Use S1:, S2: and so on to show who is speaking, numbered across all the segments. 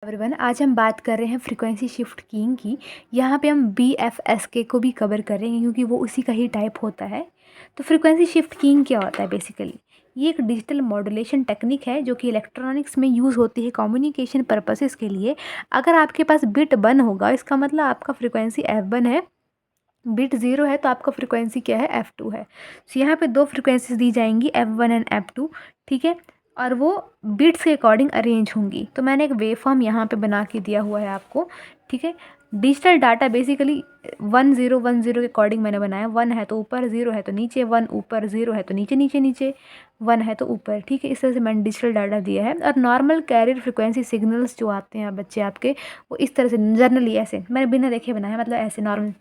S1: Everyone, आज हम बात कर रहे हैं फ्रीक्वेंसी शिफ्ट कीइंग की। यहाँ पे हम BFSK को भी कवर करेंगे क्योंकि वो उसी का ही टाइप होता है। तो फ्रीक्वेंसी शिफ्ट कीइंग क्या होता है बेसिकली? ये एक डिजिटल मॉड्यूलेशन टेक्निक है जो कि इलेक्ट्रॉनिक्स में यूज़ होती है कम्युनिकेशन पर्पसेस के लिए। अगर आपके पास बिट 1 होगा, इसका मतलब आपका फ्रीक्वेंसी F1 है। बिट 0 है तो आपका फ्रीक्वेंसी क्या है? F2 है। सो यहाँ पे दो फ्रीक्वेंसीज दी जाएंगी, F1 एंड F2। ठीक है, और वो बिट्स के अकॉर्डिंग अरेंज होंगी। तो मैंने एक वेव फॉर्म यहाँ पे बना के दिया हुआ है आपको। ठीक है, डिजिटल डाटा बेसिकली 1010 के अकॉर्डिंग मैंने बनाया। 1 है तो ऊपर, 0 है तो नीचे, 1 ऊपर, 0 है तो नीचे नीचे नीचे, 1 है तो ऊपर। ठीक है, इस तरह से मैंने डिजिटल डाटा दिया है। और नॉर्मल कैरियर फ्रिक्वेंसी सिग्नल्स जो आते हैं बच्चे आपके, वो इस तरह से जनरली ऐसे मैंने बिना देखे बनाया, मतलब ऐसे नॉर्मल,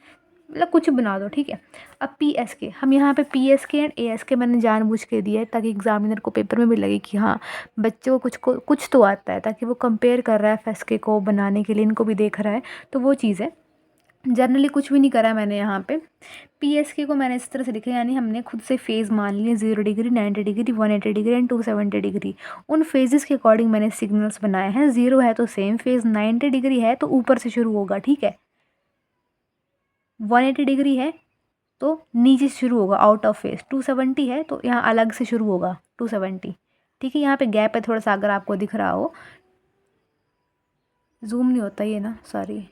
S1: मतलब कुछ बना दो। ठीक है, अब PSK, हम यहाँ पे PSK एंड ASK मैंने जानबूझ के दिया है ताकि एग्जामिनर को पेपर में भी लगे कि हाँ, बच्चे को कुछ तो आता है, ताकि वो कंपेयर कर रहा है FSK को बनाने के लिए, इनको भी देख रहा है। तो वो चीज़ है, जनरली कुछ भी नहीं करा है मैंने यहाँ पे। PSK को मैंने इस तरह से लिखा है, यानी हमने खुद से फेज़ मान लिए 0 degree, 90 degree, 180 degree and 270 degree. उन फेजेस के अकॉर्डिंग मैंने सिग्नल्स बनाए हैं। 0 है तो सेम फेज़, 90 डिग्री है तो ऊपर से शुरू होगा। ठीक है, 180 डिग्री है तो नीचे से शुरू होगा, आउट ऑफ फेस। 270 है तो यहाँ अलग से शुरू होगा 270। ठीक है, यहाँ पे गैप है थोड़ा सा, अगर आपको दिख रहा हो। जूम नहीं होता ये ना, सॉरी।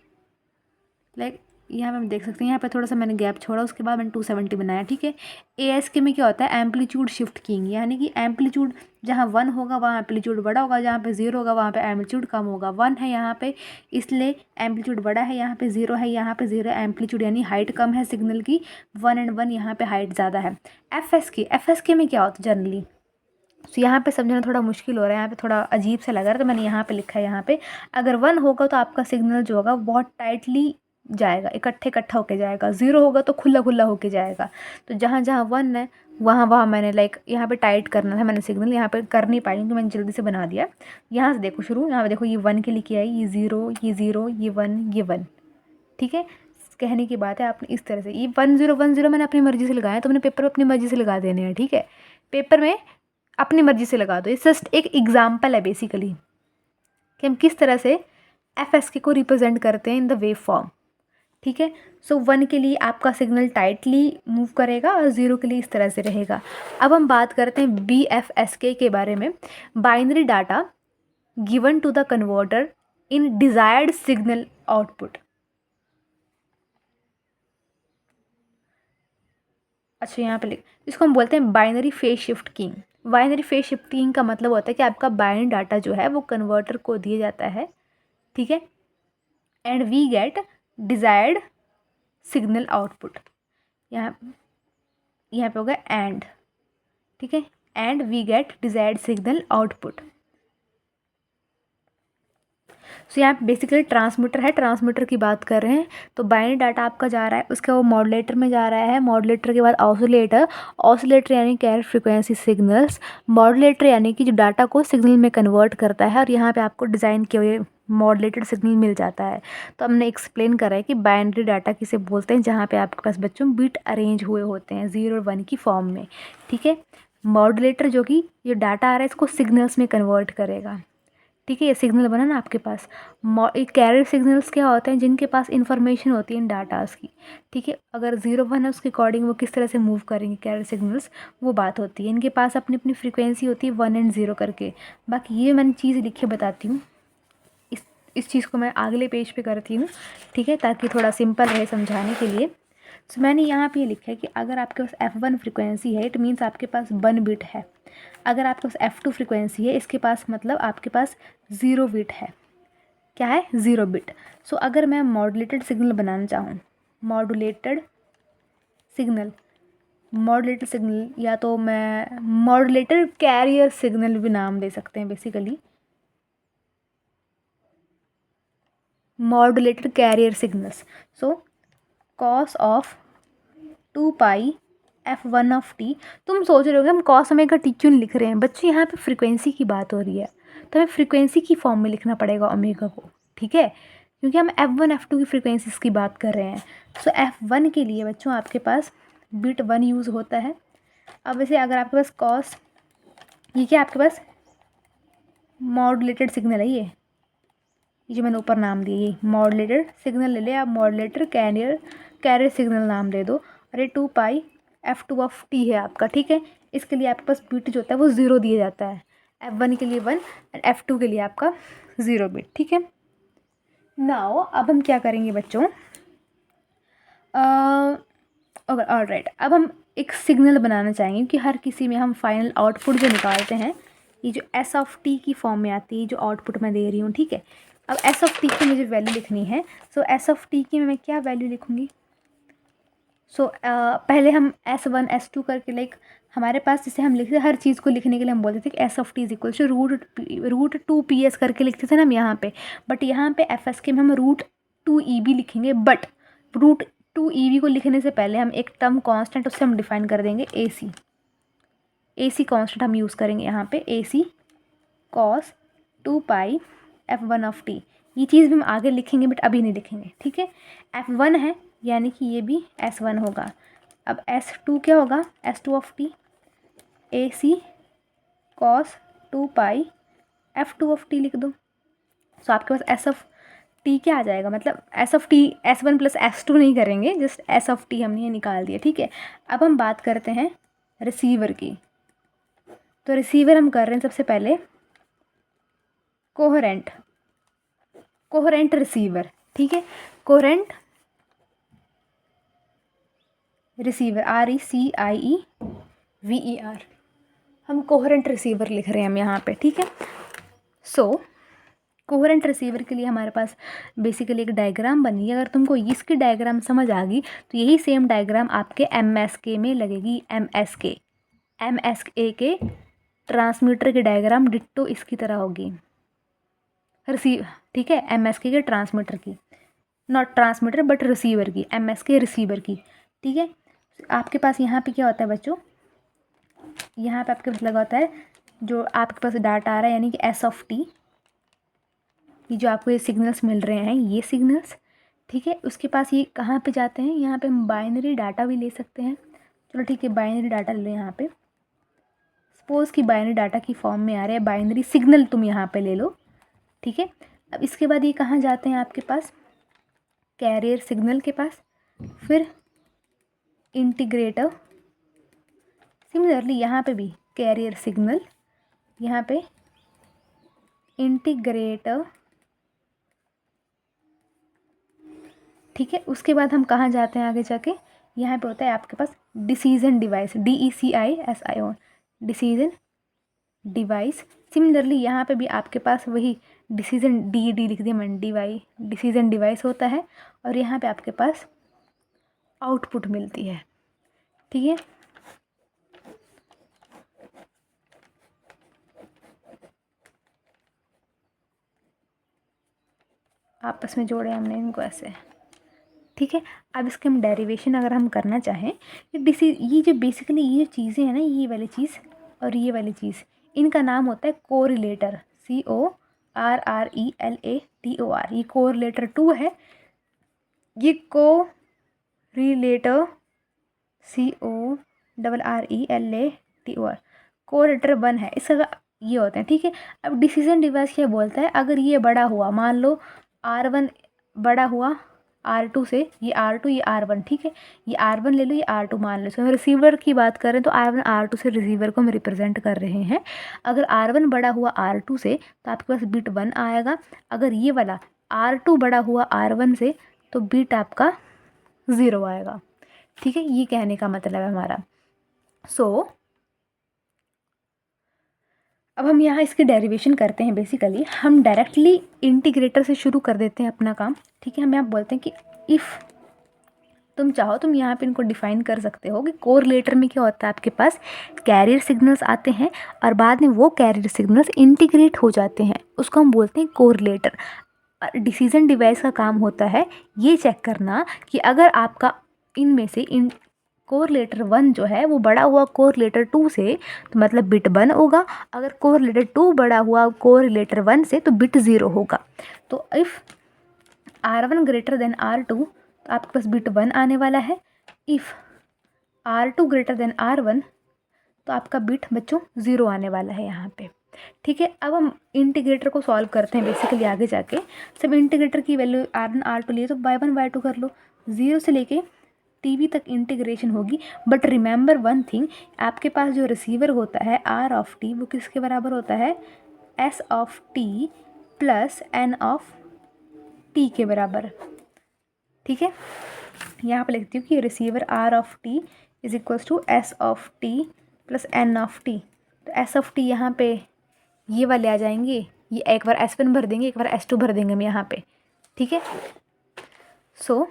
S1: लाइक यहाँ पे हम देख सकते हैं, यहाँ पे थोड़ा सा मैंने गैप छोड़ा, उसके बाद मैंने 270 बनाया। ठीक है, ASK में क्या होता है? एम्पलीट्यूड शिफ्ट किंग, यानी कि एम्पलीट्यूड जहाँ 1 होगा वहाँ एम्पलीट्यूड बड़ा होगा, जहाँ पे 0 होगा वहाँ पे एम्पलीट्यूड कम होगा। 1 है यहाँ पे इसलिए एम्पलीट्यूड बड़ा है, यहाँ पे 0 है, यहाँ पे 0 एम्पलीट्यूड, यानी हाइट कम है सिग्नल की। 1 एंड 1 यहाँ पे हाइट ज़्यादा है। FSK में क्या होता है जनरली? तो यहाँ पे समझना थोड़ा मुश्किल हो रहा है, यहाँ पे थोड़ा अजीब सा लग रहा है, तो मैंने यहाँ पे लिखा है। यहाँ पे अगर 1 होगा तो आपका सिग्नल जो होगा बहुत टाइटली जाएगा, इकट्ठा होके जाएगा। 0 होगा तो खुला खुला होके जाएगा। तो जहाँ जहाँ 1 है वहाँ वहाँ मैंने लाइक यहाँ पे टाइट करना था मैंने सिग्नल, यहाँ पे कर नहीं पाई क्योंकि मैंने जल्दी से बना दिया। यहाँ से देखो शुरू, यहाँ पे देखो ये 1 के लिए किया है, ये 0, ये 0, ये 1, ये 1। ठीक है, कहने की बात है आपने इस तरह से ये 1010 मैंने अपनी मर्जी से लगाया, तो मैंने पेपर में अपनी मर्जी से लगा देने हैं। ठीक है, पेपर में अपनी मर्जी से लगा दो। ये जस्ट एक एग्जाम्पल है बेसिकली कि हम किस तरह से FSK को रिप्रेजेंट करते हैं इन द वेव फॉर्म। ठीक है, सो 1 के लिए आपका सिग्नल टाइटली मूव करेगा और 0 के लिए इस तरह से रहेगा। अब हम बात करते हैं BFSK के बारे में। Binary data given to the converter in desired signal output. अच्छा, यहाँ पे लिख, इसको हम बोलते हैं binary phase shift keying. Binary phase shift keying का मतलब होता है कि आपका बाइनरी डाटा जो है वो कन्वर्टर को दिया जाता है। ठीक है, and we get desired signal output. यहाँ यहाँ पे होगा एंड। ठीक है, and we get desired signal output. So यहाँ पे बेसिकली ट्रांसमीटर है, ट्रांसमीटर की बात कर रहे हैं। तो बाइनरी डाटा आपका जा रहा है, उसका वो मॉडुलेटर में जा रहा है। मॉडुलेटर के बाद ऑसिलेटर, ऑसिलेटर यानी कैरियर फ्रीक्वेंसी सिग्नल्स, मॉडुलेटर यानी कि जो डाटा को सिग्नल में कन्वर्ट करता है, और यहाँ पे आपको डिज़ाइन किए हुए मॉडुलेटेड सिग्नल मिल जाता है। तो हमने एक्सप्लेन करा है कि बाइनरी डाटा किसे बोलते हैं, जहाँ पे आपके पास बच्चों बिट अरेंज हुए होते हैं 0 और 1 की फॉर्म में। ठीक है, मॉडुलेटर जो कि जो डाटा आ रहा है इसको सिग्नल्स में कन्वर्ट करेगा। ठीक है, ये सिग्नल बना ना आपके पास। कैरियर सिग्नल्स क्या होते हैं? जिनके पास इंफॉर्मेशन होती है इन डाटास की। ठीक है, अगर 0 1 है उसके अकॉर्डिंग वो किस तरह से मूव करेंगे कैरियर सिग्नल्स, वो बात होती है। इनके पास अपनी अपनी फ्रीक्वेंसी होती है 1 एंड 0 करके। बाकी ये मैंने चीज़ लिखे बताती हूँ, इस चीज़ को मैं अगले पेज पे करती हूँ। ठीक है, ताकि थोड़ा सिंपल रहे समझाने के लिए। सो मैंने यहाँ पे ये लिखा है कि अगर आपके पास F1 फ्रिक्वेंसी है, इट मीन्स आपके पास 1 बिट है। अगर आपके पास F2 फ्रिक्वेंसी है, इसके पास मतलब आपके पास 0 बिट है। क्या है? 0 बिट। सो अगर मैं मॉडुलेटेड सिग्नल बनाना चाहूँ, मॉडुलेटेड सिग्नल, मॉडुलेटेड सिग्नल, या तो मैं मॉडुलेटेड कैरियर सिग्नल भी नाम दे सकते हैं basically, modulated carrier signals. So cos of 2 pi F1 of T. तुम सोच रहे हो हम कॉस ओमेगा टी क्यों लिख रहे हैं बच्चे? यहाँ पे फ्रीक्वेंसी की बात हो रही है, तो हमें फ्रीक्वेंसी की फॉर्म में लिखना पड़ेगा ओमेगा को। ठीक है, क्योंकि हम F1 F2 की फ्रीक्वेंसीज की बात कर रहे हैं। सो F1 के लिए बच्चों आपके पास बिट 1 यूज़ होता है। अब वैसे अगर आपके पास कॉस, ये क्या आपके पास मॉडुलेटेड सिग्नल है, ये ये जो मैंने ऊपर नाम दिए, ये मॉड्यूलेटर सिग्नल ले ले आप, मॉड्यूलेटर कैरियर सिग्नल नाम दे दो। और ये 2 पाई f2 ऑफ t है आपका, ठीक है। इसके लिए आपके पास बिट जो होता है वो 0 दिया जाता है, f1 के लिए 1 एंड f2 के लिए आपका 0 बिट, ठीक है। नाउ अब हम क्या करेंगे बच्चों, ऑलराइट, अब हम एक सिग्नल बनाना चाहेंगे कि हर किसी में हम फाइनल आउटपुट जो निकालते हैं, ये जो एस ऑफ टी की फॉर्म में आती है, जो आउटपुट मैं दे रही हूँ, ठीक है। अब एस ऑफ टी की मुझे वैल्यू लिखनी है, सो एस ऑफ टी की मैं क्या वैल्यू लिखूँगी। सो पहले हम S1 S2 करके लाइक हमारे पास जैसे हम लिखते हर चीज़ को लिखने के लिए हम बोलते थे कि S of T is equal to root 2PS करके लिखते थे ना हम यहाँ पे, बट यहाँ पे FS के में हम रूट 2EB लिखेंगे। बट रूट 2EB को लिखने से पहले हम एक टर्म कांस्टेंट उससे हम डिफाइन कर देंगे AC कांस्टेंट हम यूज़ करेंगे यहाँ पे, AC cos 2 pi F1 of T. ये चीज़ भी हम आगे लिखेंगे बट अभी नहीं लिखेंगे, ठीक है। F1 है यानी कि ये भी S1 होगा। अब S2 क्या होगा, S2 of T, AC cos 2 pi F2 of T लिख दो। सो आपके पास S ऑफ टी क्या आ जाएगा, मतलब S of T S1 plus S2 नहीं करेंगे, जस्ट S ऑफ टी हमने ये निकाल दिया, ठीक है। अब हम बात करते हैं रिसीवर की। तो रिसीवर हम कर रहे हैं सबसे पहले कोहेरेंट रिसीवर, ठीक है। कोहेरेंट रिसीवर RECIEVER, हम कोहेरेंट रिसीवर लिख रहे हैं हम यहाँ पे, ठीक है। सो कोहेरेंट रिसीवर के लिए हमारे पास बेसिकली एक डायग्राम बनी है। अगर तुमको इसकी डायग्राम समझ आ गई तो यही सेम डायग्राम आपके MSK में लगेगी। MSK के ट्रांसमीटर की डायग्राम डिट्टो इसकी तरह होगी, ठीक है। MSK के ट्रांसमीटर की, नॉट ट्रांसमीटर बट रिसीवर की, MSK रिसीवर की, ठीक है। आपके पास यहाँ पे क्या होता है बच्चों, यहाँ पे आपके पास लगा होता है जो आपके पास डाटा आ रहा है यानी कि S ऑफ टी, ये जो आपको ये सिग्नल्स मिल रहे हैं ये सिग्नल्स, ठीक है। उसके पास ये कहाँ पे जाते हैं, यहाँ पे हम बाइनरी डाटा भी ले सकते हैं। चलो ठीक है, बाइनरी डाटा ले लो यहाँ पे। सपोज़ कि बाइनरी डाटा की फॉर्म में आ रहे हैं, बाइनरी सिग्नल तुम यहाँ पे ले लो, ठीक है। अब इसके बाद ये कहाँ जाते हैं आपके पास, कैरियर सिग्नल के पास, फिर इंटीग्रेटर। सिमिलरली यहाँ पे भी कैरियर सिग्नल, यहाँ पे इंटीग्रेटर, ठीक है। उसके बाद हम कहाँ जाते हैं आगे जाके, यहाँ पे होता है आपके पास decision device, DECISION, decision device. Similarly यहाँ पे भी आपके पास वही डिसीजन DD लिख दिया मैंने, डिसीजन डिवाइस होता है। और यहाँ पे आपके पास आउटपुट मिलती है, ठीक है। आपस में जोड़े हमने इनको ऐसे, ठीक है। अब इसके हम डेरिवेशन अगर हम करना चाहें, ये जो बेसिकली ये चीज़ें हैं ना, ये वाली चीज़ और ये वाली चीज़, इनका नाम होता है कोरिलेटर, CORRELATOR। ये कोरिलेटर 2 है, ये कोरिलेटर CORRELATOR, कोरिलेटर 1 है, इसका ये होते हैं, ठीक है। अब डिसीजन डिवाइस क्या बोलता है, अगर ये बड़ा हुआ, मान लो R1 बड़ा हुआ R2 से, ये R2 ये R1, ठीक है। ये R1 ले लो, ये R2 मान लो। तो रिसीवर की बात करें तो R1 R2 से रिसीवर को हम रिप्रेजेंट कर रहे हैं। अगर R1 बड़ा हुआ R2 से तो आपके पास बिट 1 आएगा। अगर ये वाला R2 बड़ा हुआ R1 से तो बिट आपका 0 आएगा, ठीक है। ये कहने का मतलब है हमारा। सो अब हम यहाँ इसकी डेरिवेशन करते हैं। बेसिकली हम डायरेक्टली इंटीग्रेटर से शुरू कर देते हैं अपना काम, ठीक है। हम यहाँ बोलते हैं कि इफ़ तुम चाहो तुम यहाँ पे इनको डिफाइन कर सकते हो कि कोरिलेटर में क्या होता है, आपके पास कैरियर सिग्नल्स आते हैं और बाद में वो कैरियर सिग्नल्स इंटीग्रेट हो जाते हैं, उसको हम बोलते हैं कोरिलेटर। डिसीजन डिवाइस का काम होता है ये चेक करना कि अगर आपका इनमें से कोरिलेटर 1 जो है वो बड़ा हुआ कोरिलेटर 2 से तो मतलब बिट 1 होगा। अगर कोरिलेटर 2 बड़ा हुआ कोरिलेटर 1 से तो बिट 0 होगा। तो if R1 greater than R2 तो आपके पास बिट 1 आने वाला है। If R2 greater than R1 तो आपका बिट बच्चों 0 आने वाला है यहाँ पे। ठीक है, अब हम इंटीग्रेटर को सॉल्व करते हैं बेसिकली आगे जाके। सब इंटीग्रेटर की वैल्यू R1 R2 लिए तो y1 y2 कर लो, 0 से लेके टीवी तक इंटीग्रेशन होगी। बट रिमेंबर वन थिंग, आपके पास जो रिसीवर होता है R ऑफ टी वो किसके बराबर होता है, S of T plus N of T के बराबर। ठीक है, यहाँ पर लिखती हूँ कि receiver R of T is equals to S of T plus N of T. तो S ऑफ टी यहाँ पे ये वाले आ जाएंगे, ये एक बार S1 भर देंगे, एक बार S2 भर देंगे हम यहाँ पे। ठीक है, सो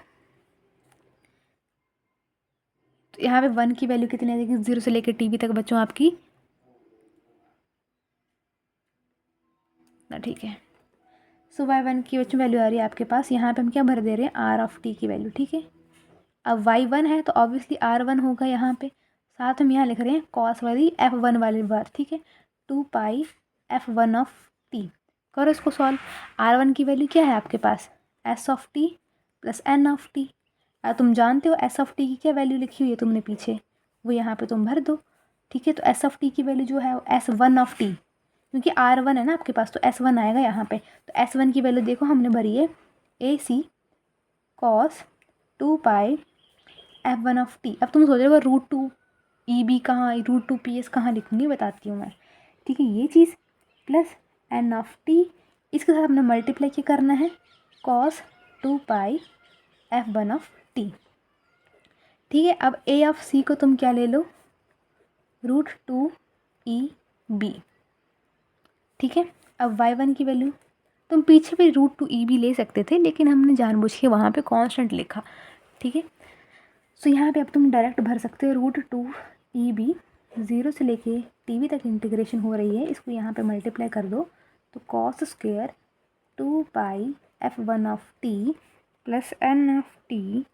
S1: तो यहाँ पे 1 की वैल्यू कितनी आ जाएगी, 0 से लेकर टीवी तक बच्चों आपकी ना। ठीक है, सो y1 की बच्चों वैल्यू आ रही है आपके पास, यहाँ पे हम क्या भर दे रहे हैं, R ऑफ टी की वैल्यू। ठीक है, अब y1 है तो ऑब्वियसली R1 होगा यहाँ पे, साथ हम यहाँ लिख रहे हैं कॉस वाली F1 वाली बार। ठीक है, 2 पाई F1 ऑफ टी। करो इसको सॉल्व। R1 की वैल्यू क्या है आपके पास, S of T plus N of T. तुम जानते हो S ऑफ टी की क्या वैल्यू लिखी हुई है तुमने पीछे, वो यहाँ पे तुम भर दो। ठीक है, तो S ऑफ टी की वैल्यू जो है S1 ऑफ टी, क्योंकि R1 है ना आपके पास तो S1 आएगा यहाँ पे। तो S1 की वैल्यू देखो हमने भरी है AC cos 2 pi F1 of T. अब तुम सोच रहे हो √2 EB कहाँ, √2 PS कहाँ लिखूँगी, बताती हूँ मैं। ठीक है, ये चीज़ प्लस N ऑफ टी, इसके साथ हमने मल्टीप्लाई क्या करना है, cos 2 pi F1 of T. ठीक है, अब A ऑफ C को तुम क्या ले लो, √2EB। ठीक है, अब y1 की वैल्यू तुम पीछे भी √2EB ले सकते थे, लेकिन हमने जानबूझ के वहाँ पे कांस्टेंट लिखा। ठीक है, सो यहाँ पे अब तुम डायरेक्ट भर सकते हो √2EB, 0 से लेके टीवी तक इंटीग्रेशन हो रही है, इसको यहाँ पे मल्टीप्लाई कर दो तो cos square 2 pi F1 of T plus N of T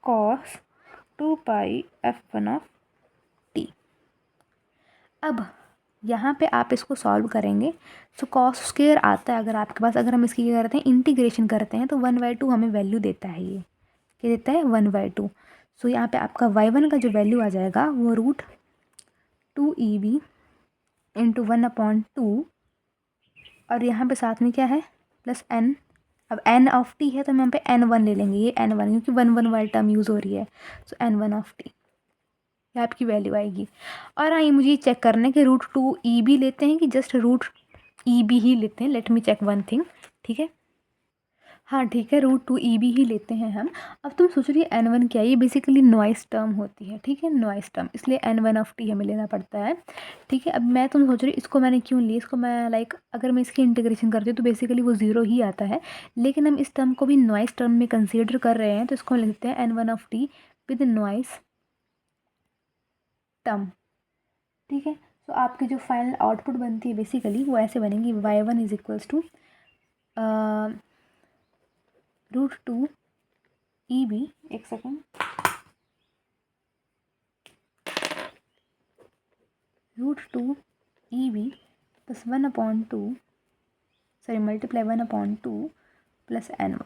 S1: cos 2 pi F1 of T. अब यहाँ पे आप इसको सॉल्व करेंगे तो कॉस स्क्वायर आता है अगर आपके पास, अगर हम इसकी क्या करते हैं इंटीग्रेशन करते हैं तो 1/2 हमें वैल्यू देता है, ये क्या देता है 1/2। सो यहाँ पे आपका y1 का जो वैल्यू आ जाएगा वो √2EB इंटू 1/2, और यहाँ पे साथ में क्या है प्लस N। अब N ऑफ टी है तो हम यहाँ पे N1 ले लेंगे, ये N1 क्योंकि 1 वाली टर्म यूज़ हो रही है। सो N1 ऑफ टी ये आपकी वैल्यू आएगी। और हाँ, ये मुझे चेक करना है कि √2EB लेते हैं कि जस्ट √EB ही लेते हैं। Let me check one thing. ठीक है, हाँ ठीक है, √2EB ही लेते हैं हम। अब तुम सोच रही है N1 क्या है, ये बेसिकली नॉइस टर्म होती है। ठीक है, नॉइस टर्म, इसलिए N1 ऑफ टी हमें लेना पड़ता है। ठीक है, अब मैं तुम सोच रही इसको मैंने क्यों ली, इसको मैं अगर मैं इसकी इंटीग्रेशन करती हूँ तो बेसिकली वो 0 ही आता है, लेकिन हम इस टर्म को भी नॉइस टर्म में कंसिडर कर रहे हैं तो इसको हम लिखते हैं N1 of T with noise term. ठीक है, तो आपकी जो फाइनल आउटपुट बनती है बेसिकली वो ऐसे बनेगी, y1 is equals to √2EB, एक second, √2EB plus 1/2, sorry multiply 1/2 plus N1।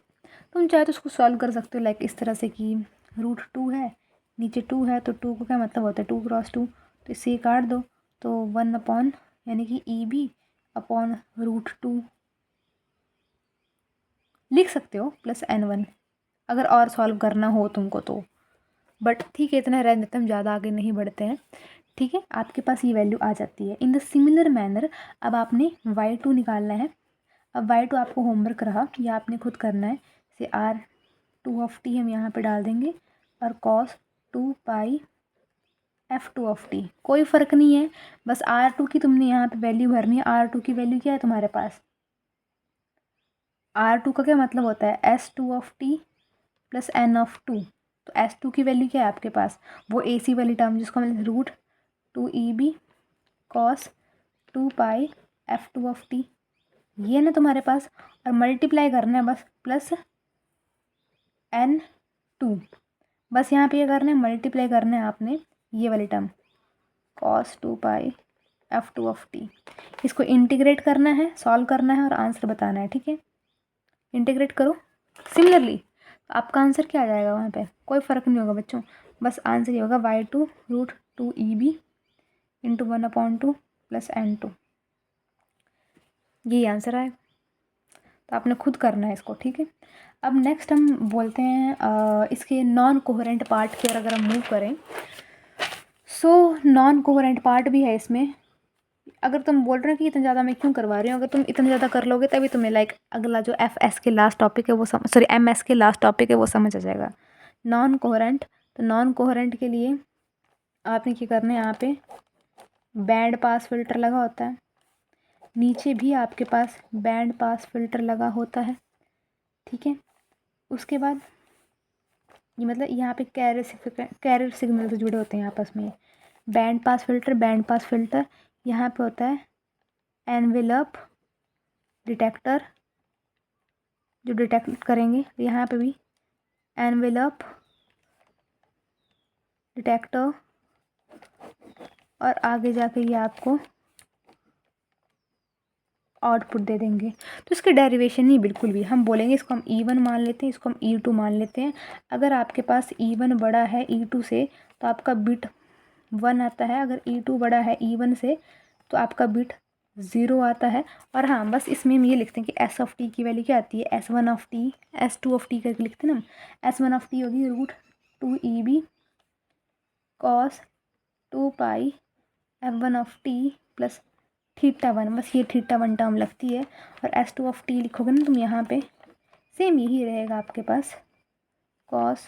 S1: तुम चाहे तो उसको सॉल्व कर सकते हो इस तरह से कि √2 है, नीचे 2 है तो 2 को क्या मतलब होता है 2 क्रॉस 2, तो इससे काट दो तो 1 यानी कि EB अपॉन √2 लिख सकते हो प्लस N1 अगर और सॉल्व करना हो तुमको तो। बट ठीक है, इतना रहने देते, हम ज़्यादा आगे नहीं बढ़ते हैं। ठीक है, आपके पास ये वैल्यू आ जाती है। इन द सिमिलर मैनर अब आपने y2 निकालना है। अब y2 आपको होमवर्क रहा, या आपने खुद करना है। से R2 ऑफ टी हम यहाँ पे डाल देंगे और cos 2 pi F2 of T, कोई फ़र्क नहीं है, बस R2 की तुमने यहाँ पे वैल्यू भरनी है। R2 की वैल्यू क्या है तुम्हारे पास, R2 का क्या मतलब होता है S2 of T plus N of 2। तो S2 की वैल्यू क्या है आपके पास, वो AC वाली टर्म जिसको हम √2EB cos 2 pi F2 of T, ये ना तुम्हारे पास, और मल्टीप्लाई करना है बस प्लस N2। बस यहाँ पे ये करना है, मल्टीप्लाई करना है आपने ये वाली term cos 2 pi F2 of T. इसको इंटीग्रेट करना है, सॉल्व करना है और आंसर बताना है। ठीक है, इंटीग्रेट करो सिमिलरली, आपका आंसर क्या आ जाएगा, वहाँ पे कोई फ़र्क नहीं होगा बच्चों, बस आंसर ये होगा y2 √2EB into 1/2 plus N2। यही आंसर आएगा। तो आपने खुद करना है इसको, ठीक है। अब नेक्स्ट हम बोलते हैं इसके नॉन कोहेरेंट पार्ट की ओर अगर हम मूव करें। सो नॉन कोहेरेंट पार्ट भी है इसमें। अगर तुम बोल रहे हो कि इतना ज़्यादा मैं क्यों करवा रही हूँ, अगर तुम इतना ज़्यादा कर लोगे तभी तुम्हें लाइक अगला जो एफ के लास्ट टॉपिक है वो सॉरी MS के लास्ट टॉपिक है वो समझ आ जाएगा। नॉन कोहेरेंट, तो नॉन कोहेरेंट के लिए आपने क्या करना है, यहाँ पे बैंड पास फिल्टर लगा होता है, नीचे भी आपके पास बैंड पास फिल्टर लगा होता है, ठीक है। उसके बाद ये मतलब यहाँ पे कैरियर सिग्नल से जुड़े होते हैं आपस में। बैंड पास फिल्टर यहाँ पे होता है एनवेलप डिटेक्टर जो डिटेक्ट करेंगे, यहाँ पे भी एनवेलप डिटेक्टर, और आगे जाके ये आपको आउटपुट दे देंगे। तो इसकी डेरिवेशन नहीं बिल्कुल भी, हम बोलेंगे इसको हम E1 मान लेते हैं, इसको हम E2 मान लेते हैं। अगर आपके पास E1 बड़ा है E2 से तो आपका बिट 1 आता है, अगर E2 बड़ा है E1 से तो आपका बिट 0 आता है। और हाँ, बस इसमें हम ये लिखते हैं कि S(t) की वैल्यू क्या आती है, S1(t), S2(t) करके लिखते हैं ना हम। S1(t) होगी √2EB cos 2 पाई F1(t) प्लस θ1, बस ये θ1 टर्म लगती है। और S2(t) लिखोगे ना तुम यहाँ पे, सेम यही रहेगा आपके पास cos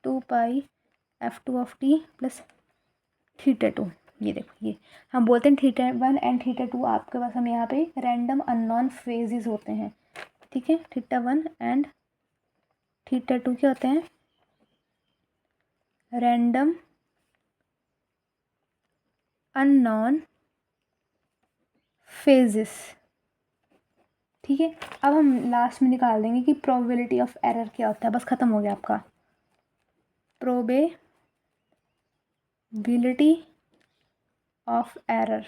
S1: 2 पाई F2(t) प्लस θ2। ये देखो, ये हम बोलते हैं θ1 एंड θ2 आपके पास हम यहाँ पे रैंडम अननोन फेजेस होते हैं, ठीक है। θ1 एंड θ2 क्या होते हैं, रैंडम अननोन फेजेस, ठीक है। अब हम लास्ट में निकाल देंगे कि प्रोबेबिलिटी ऑफ एरर क्या होता है, बस ख़त्म हो गया आपका। प्रोबेबिलिटी ऑफ एरर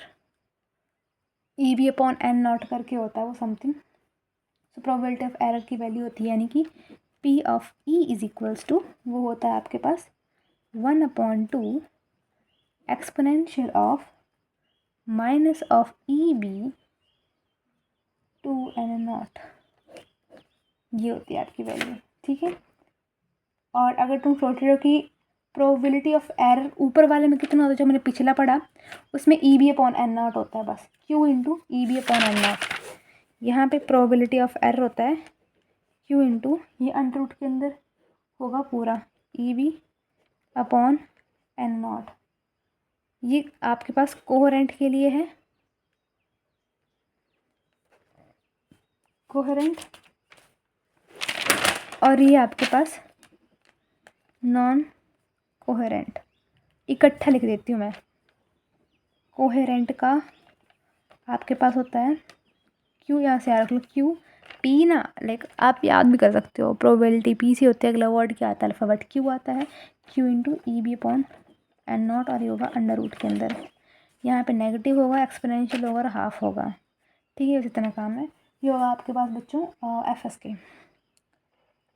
S1: EB/N0 करके होता है वो something. So probability of error की वैल्यू होती है यानी कि P(E) इज इक्वल्स टू, वो होता है आपके पास 1/2 exponential of minus of EB/N0, ये होती है आपकी वैल्यू, ठीक है। और अगर तुम सोच रहे हो कि प्रोबेबिलिटी ऑफ एरर ऊपर वाले में कितना होता है, जो मैंने पिछला पढ़ा उसमें EB/N0 होता है, बस Q इंटू EB/N0। यहाँ पे प्रोबेबिलिटी ऑफ एरर होता है Q इंटू, ये अंडर रूट के अंदर होगा पूरा EB/N0। ये आपके पास कोहेरेंट के लिए है, कोहेरेंट, और ये आपके पास नॉन कोहेरेंट। इकट्ठा लिख देती हूँ मैं। कोहेरेंट का आपके पास होता है Q, यहाँ से आ रख लो Q P ना, लाइक आप याद भी कर सकते हो, प्रोबेबिलिटी P से होती है, अगला वर्ड क्या आता है, अल्फ़ाबेट Q आता है, Q इंटू EB/N0, और ये होगा अंडर रूट के अंदर। यहाँ पे नेगेटिव होगा, एक्सपोनेंशियल होगा और हाफ होगा, ठीक है। इसी तरह काम है। ये होगा आपके पास बच्चों FSK,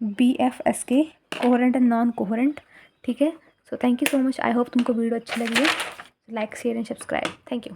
S1: BFSK, coherent and non coherent, ठीक है। So thank you so much, I hope तुमको वीडियो अच्छी लगी है। Like share and subscribe, thank you.